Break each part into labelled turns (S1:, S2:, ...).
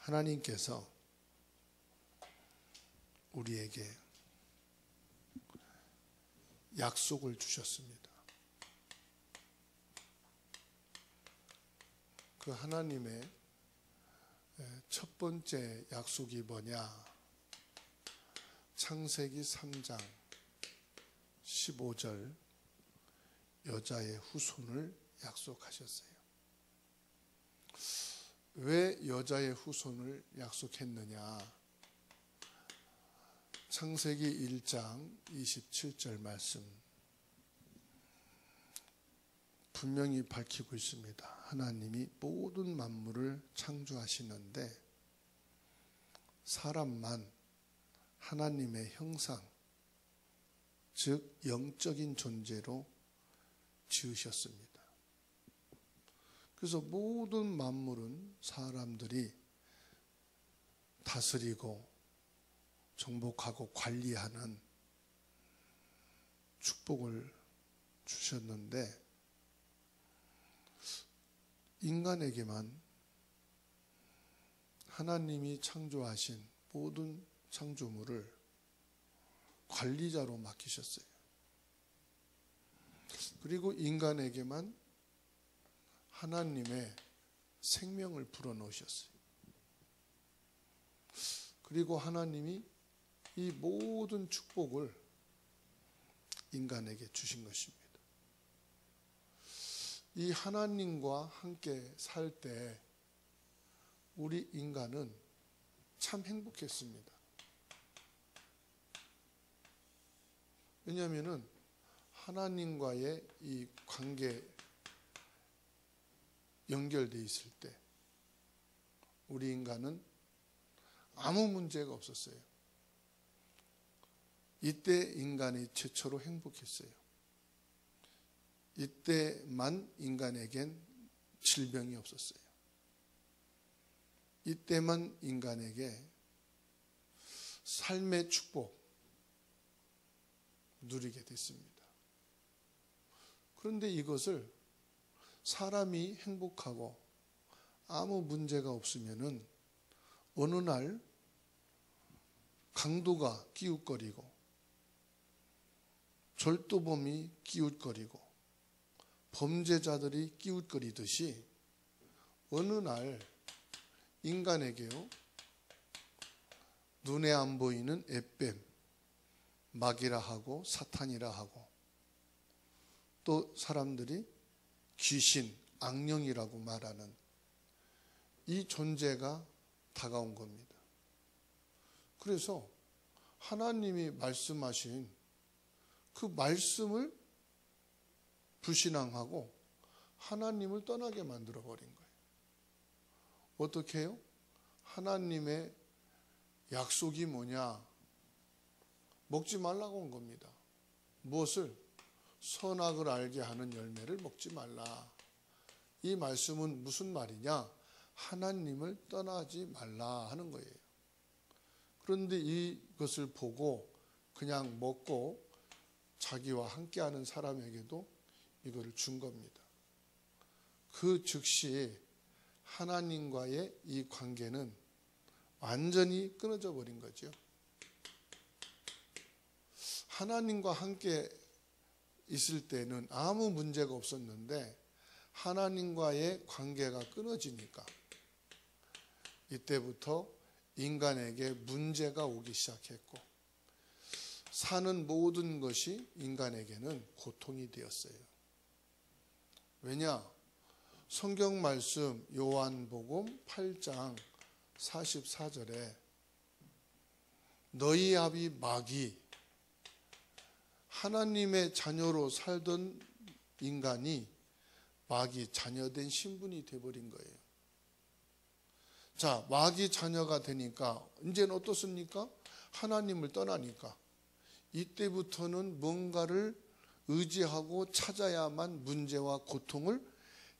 S1: 하나님께서 우리에게 약속을 주셨습니다. 그 하나님의 첫 번째 약속이 뭐냐? 창세기 3장 15절 여자의 후손을 약속하셨어요. 왜 여자의 후손을 약속했느냐? 창세기 1장 27절 말씀 분명히 밝히고 있습니다. 하나님이 모든 만물을 창조하시는데 사람만 하나님의 형상, 즉 영적인 존재로 지으셨습니다. 그래서 모든 만물은 사람들이 다스리고 정복하고 관리하는 축복을 주셨는데 인간에게만 하나님이 창조하신 모든 창조물을 관리자로 맡기셨어요. 그리고 인간에게만 하나님의 생명을 불어넣으셨어요. 그리고 하나님이 이 모든 축복을 인간에게 주신 것입니다. 이 하나님과 함께 살 때 우리 인간은 참 행복했습니다. 왜냐하면 하나님과의 이 관계 연결되어 있을 때 우리 인간은 아무 문제가 없었어요. 이때 인간이 최초로 행복했어요. 이때만 인간에겐 질병이 없었어요. 이때만 인간에게 삶의 축복 누리게 됐습니다. 그런데 이것을 사람이 행복하고 아무 문제가 없으면은 어느 날 강도가 기웃거리고 절도범이 기웃거리고 범죄자들이 기웃거리듯이 어느 날 인간에게요 눈에 안 보이는 앳뱀, 마귀라 하고 사탄이라 하고 또 사람들이 귀신, 악령이라고 말하는 이 존재가 다가온 겁니다. 그래서 하나님이 말씀하신 그 말씀을 불신앙하고 하나님을 떠나게 만들어버린 거예요. 어떻게 해요? 하나님의 약속이 뭐냐? 먹지 말라고 한 겁니다. 무엇을? 선악을 알게 하는 열매를 먹지 말라. 이 말씀은 무슨 말이냐? 하나님을 떠나지 말라 하는 거예요. 그런데 이것을 보고 그냥 먹고 자기와 함께하는 사람에게도 이거를 준 겁니다. 그 즉시 하나님과의 이 관계는 완전히 끊어져 버린 거죠. 하나님과 함께 있을 때는 아무 문제가 없었는데 하나님과의 관계가 끊어지니까 이때부터 인간에게 문제가 오기 시작했고 사는 모든 것이 인간에게는 고통이 되었어요. 왜냐? 성경 말씀 요한복음 8장 44절에 너희 아비 마귀 하나님의 자녀로 살던 인간이 마귀 자녀된 신분이 되어버린 거예요. 자, 마귀 자녀가 되니까 이제는 어떻습니까? 하나님을 떠나니까 이때부터는 뭔가를 의지하고 찾아야만 문제와 고통을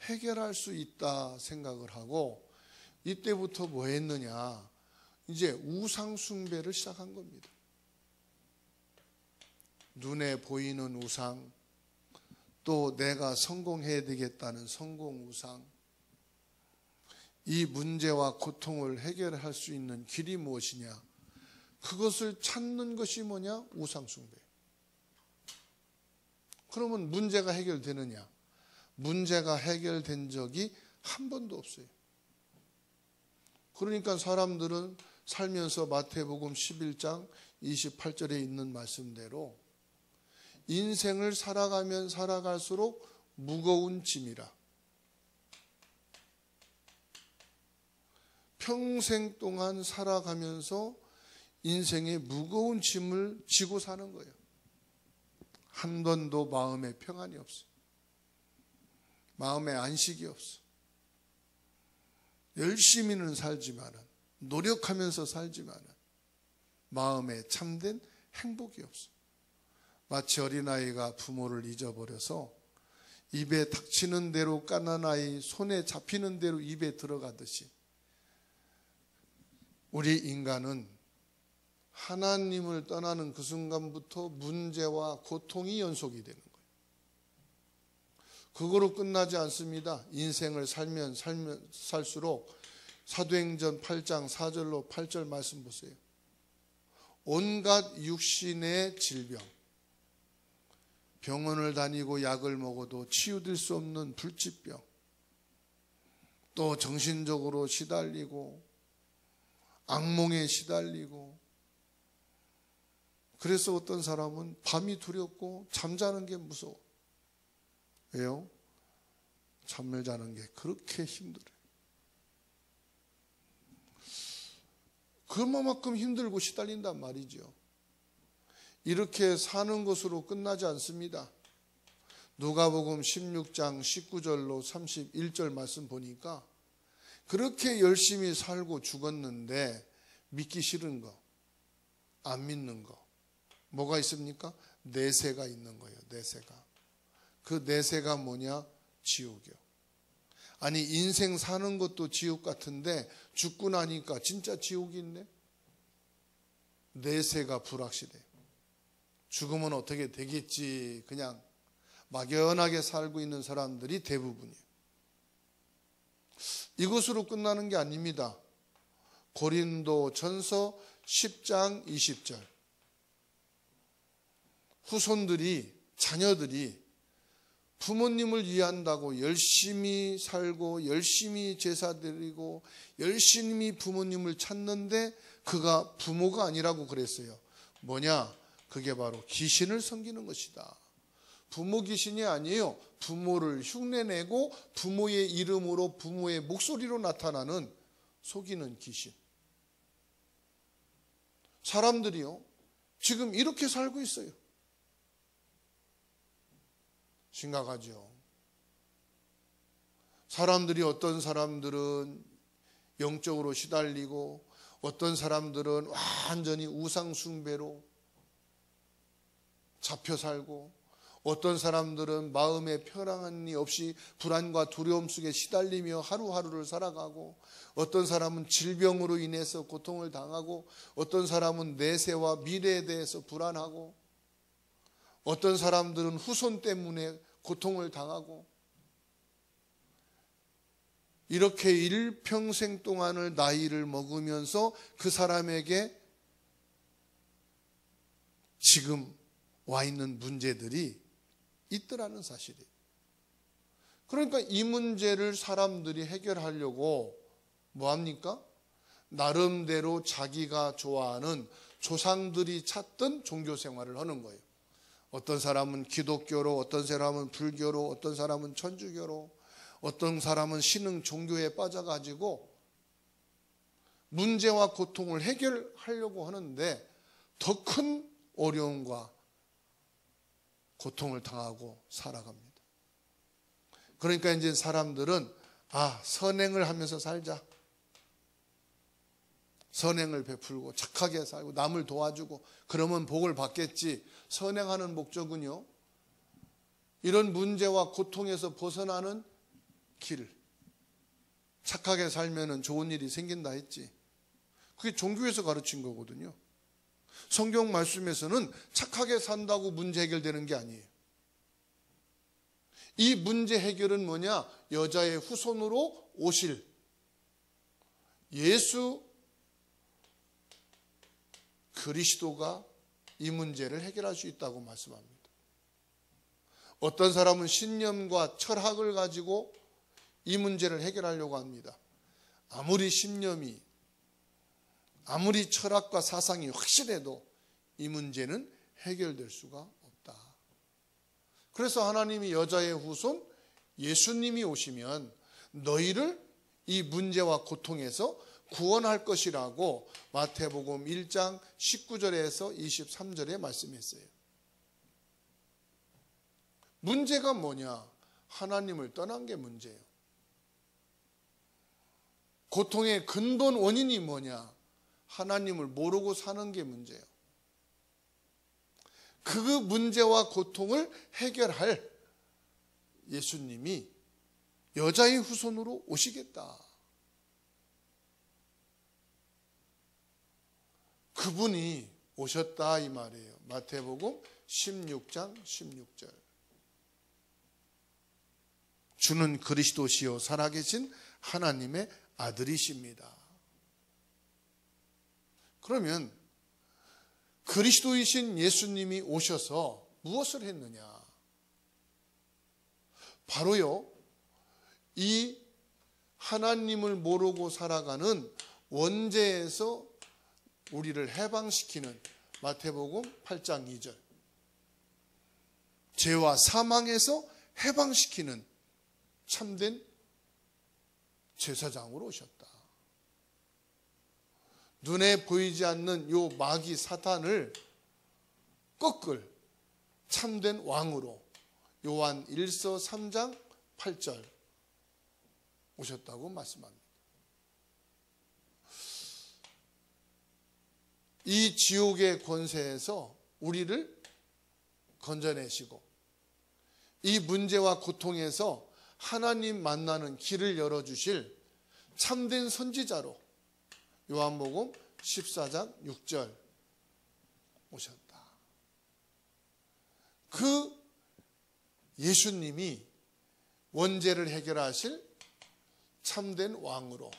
S1: 해결할 수 있다 생각을 하고 이때부터 뭐 했느냐? 이제 우상 숭배를 시작한 겁니다. 눈에 보이는 우상, 또 내가 성공해야 되겠다는 성공 우상, 이 문제와 고통을 해결할 수 있는 길이 무엇이냐? 그것을 찾는 것이 뭐냐? 우상숭배. 그러면 문제가 해결되느냐? 문제가 해결된 적이 한 번도 없어요. 그러니까 사람들은 살면서 마태복음 11장 28절에 있는 말씀대로 인생을 살아가면 살아갈수록 무거운 짐이라. 평생 동안 살아가면서 인생의 무거운 짐을 지고 사는 거예요. 한 번도 마음에 평안이 없어. 마음에 안식이 없어. 열심히는 살지만은, 노력하면서 살지만은 마음에 참된 행복이 없어. 마치 어린아이가 부모를 잊어버려서 입에 닥치는 대로 까난 아이, 손에 잡히는 대로 입에 들어가듯이 우리 인간은 하나님을 떠나는 그 순간부터 문제와 고통이 연속이 되는 거예요. 그거로 끝나지 않습니다. 인생을 살면 살수록 사도행전 8장 4절로 8절 말씀 보세요. 온갖 육신의 질병, 병원을 다니고 약을 먹어도 치유될 수 없는 불치병, 또 정신적으로 시달리고 악몽에 시달리고, 그래서 어떤 사람은 밤이 두렵고 잠자는 게 무서워. 왜요? 잠을 자는 게 그렇게 힘들어요. 그만큼 힘들고 시달린단 말이죠. 이렇게 사는 것으로 끝나지 않습니다. 누가복음 16장 19절로 31절 말씀 보니까 그렇게 열심히 살고 죽었는데 믿기 싫은 거, 안 믿는 거 뭐가 있습니까? 내세가 있는 거예요. 내세가. 그 내세가 뭐냐? 지옥이요. 아니 인생 사는 것도 지옥 같은데 죽고 나니까 진짜 지옥이 있네. 내세가 불확실해. 죽으면 어떻게 되겠지 그냥 막연하게 살고 있는 사람들이 대부분이에요. 이것으로 끝나는 게 아닙니다. 고린도전서 10장 20절. 후손들이, 자녀들이 부모님을 위한다고 열심히 살고 열심히 제사 드리고 열심히 부모님을 찾는데 그가 부모가 아니라고 그랬어요. 뭐냐? 그게 바로 귀신을 섬기는 것이다. 부모 귀신이 아니에요. 부모를 흉내내고 부모의 이름으로 부모의 목소리로 나타나는 속이는 귀신. 사람들이요, 지금 이렇게 살고 있어요. 심각하죠. 사람들이, 어떤 사람들은 영적으로 시달리고 어떤 사람들은 완전히 우상 숭배로 잡혀 살고 어떤 사람들은 마음에 평안이 없이 불안과 두려움 속에 시달리며 하루하루를 살아가고 어떤 사람은 질병으로 인해서 고통을 당하고 어떤 사람은 내세와 미래에 대해서 불안하고 어떤 사람들은 후손 때문에 고통을 당하고 이렇게 일평생 동안을 나이를 먹으면서 그 사람에게 지금 와 있는 문제들이 있더라는 사실이에요. 그러니까 이 문제를 사람들이 해결하려고 뭐합니까? 나름대로 자기가 좋아하는 조상들이 찾던 종교 생활을 하는 거예요. 어떤 사람은 기독교로, 어떤 사람은 불교로, 어떤 사람은 천주교로, 어떤 사람은 신흥 종교에 빠져가지고 문제와 고통을 해결하려고 하는데 더 큰 어려움과 고통을 당하고 살아갑니다. 그러니까 이제 사람들은 선행을 하면서 살자. 선행을 베풀고 착하게 살고 남을 도와주고 그러면 복을 받겠지. 선행하는 목적은요, 이런 문제와 고통에서 벗어나는 길, 착하게 살면 좋은 일이 생긴다 했지. 그게 종교에서 가르친 거거든요. 성경 말씀에서는 착하게 산다고 문제 해결되는 게 아니에요. 이 문제 해결은 뭐냐? 여자의 후손으로 오실 예수 그리스도가 이 문제를 해결할 수 있다고 말씀합니다. 어떤 사람은 신념과 철학을 가지고 이 문제를 해결하려고 합니다. 아무리 신념이, 아무리 철학과 사상이 확실해도 이 문제는 해결될 수가 없다. 그래서 하나님이 여자의 후손 예수님이 오시면 너희를 이 문제와 고통에서 구원할 것이라고 마태복음 1장 19절에서 23절에 말씀했어요. 문제가 뭐냐? 하나님을 떠난 게 문제예요. 고통의 근본 원인이 뭐냐? 하나님을 모르고 사는 게 문제예요. 그 문제와 고통을 해결할 예수님이 여자의 후손으로 오시겠다. 그분이 오셨다 이 말이에요. 마태복음 16장 16절. 주는 그리스도시요 살아계신 하나님의 아들이십니다. 그러면 그리스도이신 예수님이 오셔서 무엇을 했느냐? 바로요, 이 하나님을 모르고 살아가는 원죄에서 우리를 해방시키는 마태복음 8장 2절. 죄와 사망에서 해방시키는 참된 제사장으로 오셨다. 눈에 보이지 않는 요 마귀 사탄을 꺾을 참된 왕으로 요한 1서 3장 8절 오셨다고 말씀합니다. 이 지옥의 권세에서 우리를 건져내시고 이 문제와 고통에서 하나님 만나는 길을 열어주실 참된 선지자로 요한복음 14장 6절 오셨다. 그 예수님이 원죄를 해결하실 참된 왕으로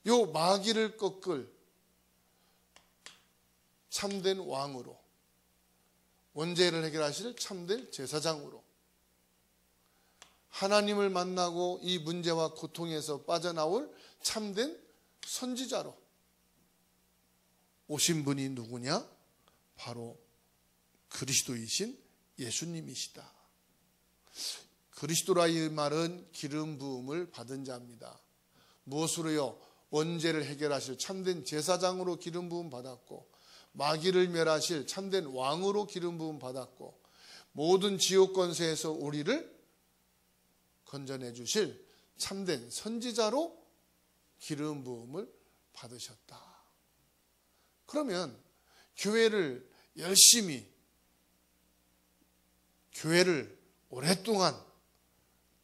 S1: 요 마귀를 꺾을 참된 왕으로 원죄를 해결하실 참된 제사장으로 하나님을 만나고 이 문제와 고통에서 빠져나올 참된 선지자로 오신 분이 누구냐? 바로 그리스도이신 예수님이시다. 그리스도라 이 말은 기름 부음을 받은 자입니다. 무엇으로요? 원죄를 해결하실 참된 제사장으로 기름 부음 받았고 마귀를 멸하실 참된 왕으로 기름 부음 받았고 모든 지옥 권세에서 우리를 건져내 주실 참된 선지자로 기름 부음을 받으셨다. 그러면 교회를 열심히 교회를 오랫동안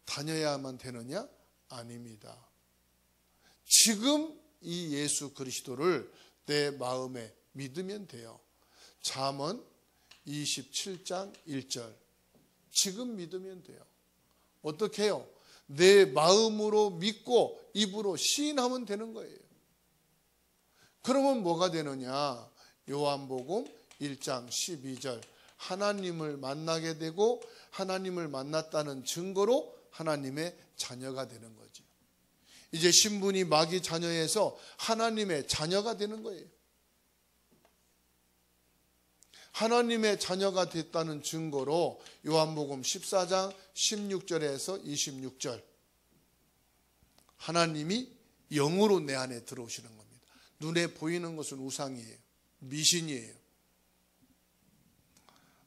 S1: 다녀야만 되느냐? 아닙니다. 지금 이 예수 그리스도를 내 마음에 믿으면 돼요. 잠언 27장 1절 지금 믿으면 돼요. 어떻게 해요? 내 마음으로 믿고 입으로 시인하면 되는 거예요. 그러면 뭐가 되느냐? 요한복음 1장 12절 하나님을 만나게 되고 하나님을 만났다는 증거로 하나님의 자녀가 되는 거죠. 이제 신분이 마귀 자녀에서 하나님의 자녀가 되는 거예요. 하나님의 자녀가 됐다는 증거로 요한복음 14장 16절에서 26절 하나님이 영으로 내 안에 들어오시는 겁니다. 눈에 보이는 것은 우상이에요. 미신이에요.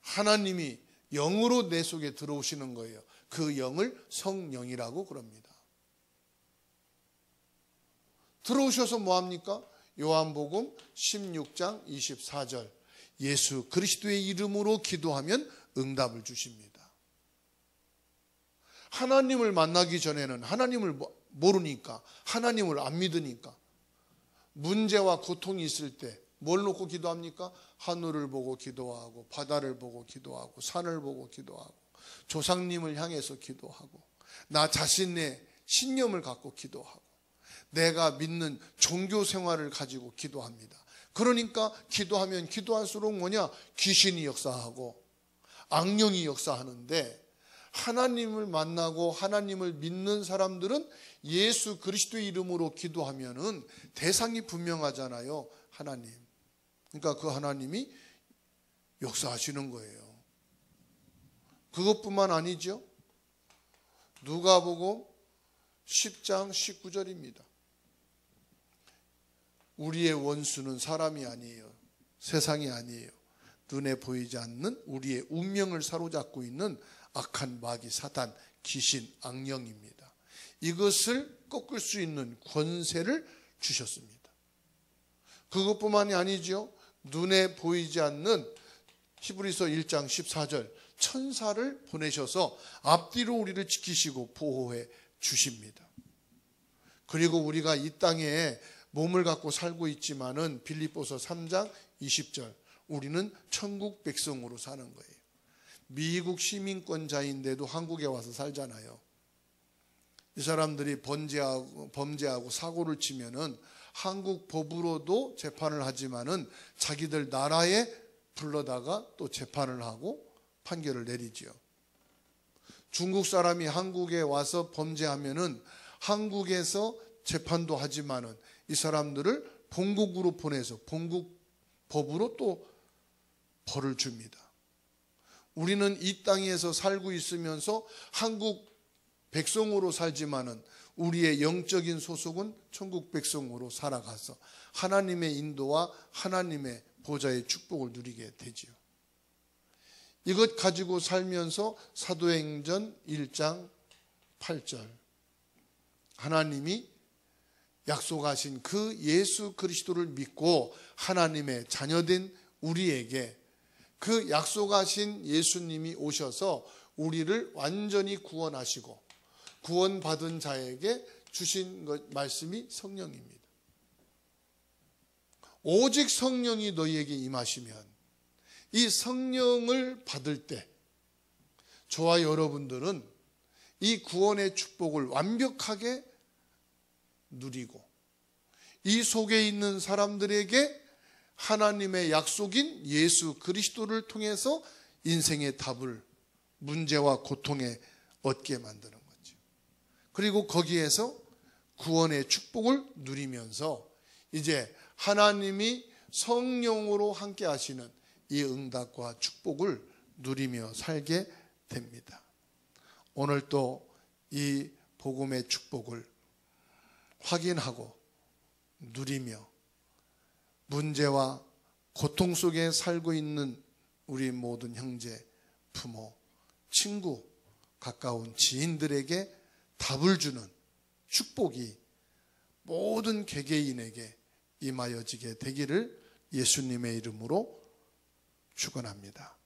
S1: 하나님이 영으로 내 속에 들어오시는 거예요. 그 영을 성령이라고 그럽니다. 들어오셔서 뭐합니까? 요한복음 16장 24절 예수 그리스도의 이름으로 기도하면 응답을 주십니다. 하나님을 만나기 전에는 하나님을 모르니까 하나님을 안 믿으니까 문제와 고통이 있을 때 뭘 놓고 기도합니까? 하늘을 보고 기도하고 바다를 보고 기도하고 산을 보고 기도하고 조상님을 향해서 기도하고 나 자신의 신념을 갖고 기도하고 내가 믿는 종교 생활을 가지고 기도합니다. 그러니까 기도하면 기도할수록 뭐냐? 귀신이 역사하고 악령이 역사하는데, 하나님을 만나고 하나님을 믿는 사람들은 예수 그리스도의 이름으로 기도하면은 대상이 분명하잖아요. 하나님. 그러니까 그 하나님이 역사하시는 거예요. 그것뿐만 아니죠. 누가복음 10장 19절입니다. 우리의 원수는 사람이 아니에요. 세상이 아니에요. 눈에 보이지 않는 우리의 운명을 사로잡고 있는 악한 마귀, 사단, 귀신, 악령입니다. 이것을 꺾을 수 있는 권세를 주셨습니다. 그것뿐만이 아니죠. 눈에 보이지 않는 히브리서 1장 14절 천사를 보내셔서 앞뒤로 우리를 지키시고 보호해 주십니다. 그리고 우리가 이 땅에 몸을 갖고 살고 있지만은 빌립보서 3장 20절 우리는 천국 백성으로 사는 거예요. 미국 시민권자인데도 한국에 와서 살잖아요. 이 사람들이 범죄하고 사고를 치면은 한국 법으로도 재판을 하지만은 자기들 나라에 불러다가 또 재판을 하고 판결을 내리지요. 중국 사람이 한국에 와서 범죄하면은 한국에서 재판도 하지만은 이 사람들을 본국으로 보내서 본국 법으로 또 벌을 줍니다. 우리는 이 땅에서 살고 있으면서 한국 백성으로 살지만은 우리의 영적인 소속은 천국 백성으로 살아가서 하나님의 인도와 하나님의 보좌의 축복을 누리게 되지요. 이것 가지고 살면서 사도행전 1장 8절 하나님이 약속하신 그 예수 그리스도를 믿고 하나님의 자녀된 우리에게 그 약속하신 예수님이 오셔서 우리를 완전히 구원하시고 구원받은 자에게 주신 말씀이 성령입니다. 오직 성령이 너희에게 임하시면 이 성령을 받을 때 저와 여러분들은 이 구원의 축복을 완벽하게 누리고 이 속에 있는 사람들에게 하나님의 약속인 예수 그리스도를 통해서 인생의 답을 문제와 고통에 얻게 만드는 거죠. 그리고 거기에서 구원의 축복을 누리면서 이제 하나님이 성령으로 함께 하시는 이 응답과 축복을 누리며 살게 됩니다. 오늘 또 이 복음의 축복을 확인하고 누리며 문제와 고통 속에 살고 있는 우리 모든 형제, 부모, 친구, 가까운 지인들에게 답을 주는 축복이 모든 개개인에게 임하여지게 되기를 예수님의 이름으로 축원합니다.